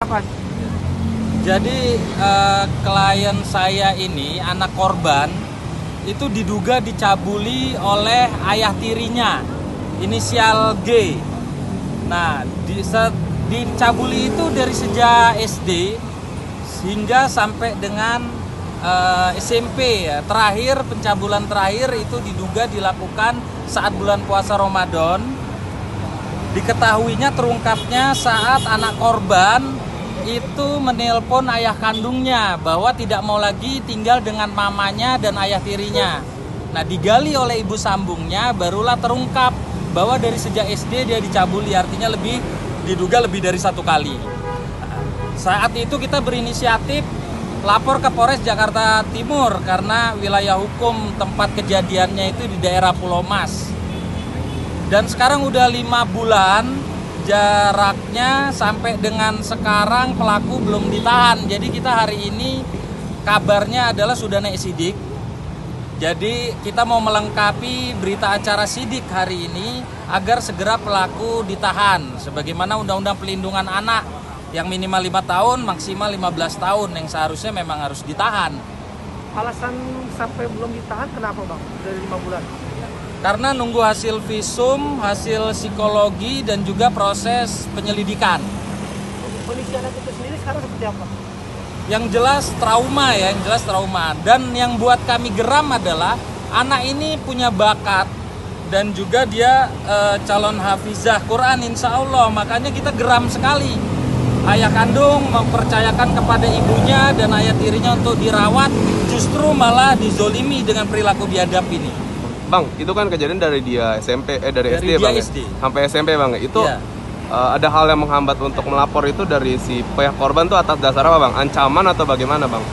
Apa? Jadi klien saya ini, anak korban, itu diduga dicabuli oleh ayah tirinya, inisial G. Nah, dicabuli itu dari sejak SD hingga sampai dengan SMP ya. Terakhir, pencabulan terakhir itu diduga dilakukan saat bulan puasa Ramadan. Diketahuinya terungkapnya saat anak korban itu menelpon ayah kandungnya bahwa tidak mau lagi tinggal dengan mamanya dan ayah tirinya. Nah, digali oleh ibu sambungnya, barulah terungkap bahwa dari sejak SD dia dicabuli, artinya diduga lebih dari satu kali. Saat itu kita berinisiatif lapor ke Polres Jakarta Timur karena wilayah hukum tempat kejadiannya itu di daerah Pulau Mas. Dan sekarang udah 5 bulan jaraknya sampai dengan sekarang pelaku belum ditahan. Jadi kita hari ini kabarnya adalah sudah naik sidik. Jadi kita mau melengkapi berita acara sidik hari ini agar segera pelaku ditahan. Sebagaimana Undang-Undang Pelindungan Anak yang minimal 5 tahun, maksimal 15 tahun yang seharusnya memang harus ditahan. Alasan sampai belum ditahan kenapa bang? Dari 5 bulan? Karena nunggu hasil visum, hasil psikologi, dan juga proses penyelidikan. Kondisi anak itu sendiri sekarang seperti apa? Yang jelas trauma ya, yang jelas trauma. Dan yang buat kami geram adalah anak ini punya bakat dan juga dia calon hafizah Quran insya Allah. Makanya kita geram sekali. Ayah kandung mempercayakan kepada ibunya dan ayah tirinya untuk dirawat, justru malah dizolimi dengan perilaku biadab ini. Bang, itu kan kejadian dari dia SMP, dari SD dia bang, SD. Sampai SMP bang. Itu Iya. Ada hal yang menghambat untuk melapor itu dari si pihak korban tuh atas dasar apa bang? Ancaman atau bagaimana bang?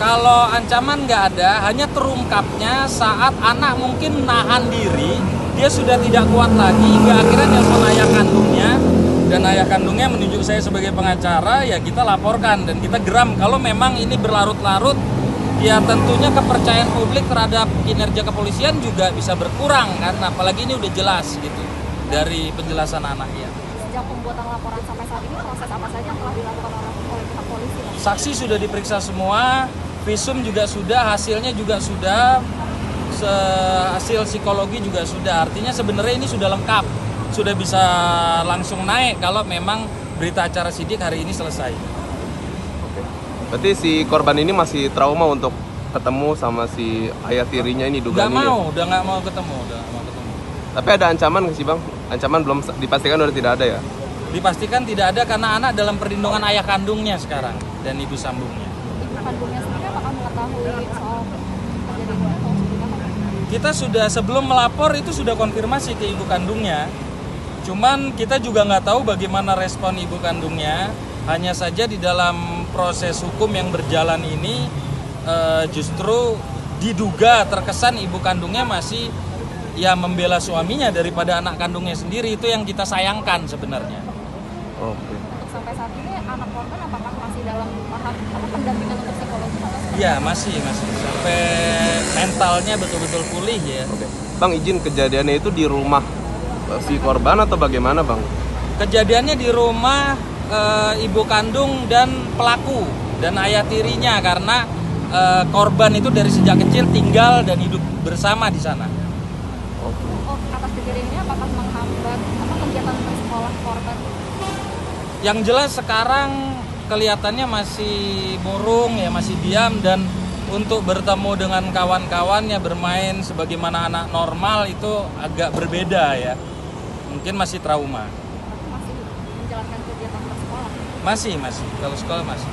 Kalau ancaman nggak ada, hanya terungkapnya saat anak mungkin nahan diri, dia sudah tidak kuat lagi, hingga akhirnya nelfon ayah kandungnya, dan ayah kandungnya menunjuk saya sebagai pengacara, ya kita laporkan dan kita geram kalau memang ini berlarut-larut. Ya tentunya kepercayaan publik terhadap kinerja kepolisian juga bisa berkurang kan, apalagi ini udah jelas gitu dari penjelasan anaknya. Sejak pembuatan laporan sampai saat ini proses apa saja yang telah dilakukan oleh pihak polisi? Saksi sudah diperiksa semua, visum juga sudah, hasilnya juga sudah, hasil psikologi juga sudah. Artinya sebenarnya ini sudah lengkap, sudah bisa langsung naik kalau memang berita acara sidik hari ini selesai. Berarti si korban ini masih trauma untuk ketemu sama si ayah tirinya ini dugaan ini? Udah nggak mau ketemu. Tapi ada ancaman nggak sih bang? Ancaman belum dipastikan, udah tidak ada ya? Dipastikan tidak ada karena anak dalam perlindungan ayah kandungnya sekarang dan ibu sambungnya. Ibu kandungnya sendiri apakah mengetahui soal kejadian ini? Kita sudah sebelum melapor itu sudah konfirmasi ke ibu kandungnya. Cuman kita juga nggak tahu bagaimana respon ibu kandungnya. Hanya saja di dalam proses hukum yang berjalan ini justru diduga terkesan ibu kandungnya masih ya membela suaminya daripada anak kandungnya sendiri. Itu yang kita sayangkan sebenarnya. Oke. Untuk sampai saat ini anak korban apakah masih dalam tahap pendampingan untuk psikologi atau Ya masih sampai mentalnya betul-betul pulih ya. Oke. Bang, izin, kejadiannya itu di rumah si korban atau bagaimana bang? Kejadiannya di rumah ibu kandung dan pelaku dan ayah tirinya karena korban itu dari sejak kecil tinggal dan hidup bersama di sana. Oh, atas kejadian ini apakah menghambat kegiatan bersekolah korban? Yang jelas sekarang kelihatannya masih murung ya, masih diam, dan untuk bertemu dengan kawan-kawannya bermain sebagaimana anak normal itu agak berbeda ya. Mungkin masih trauma. Masih menjalankan kegiatan bersekolah? Masih. Kalau sekolah masih.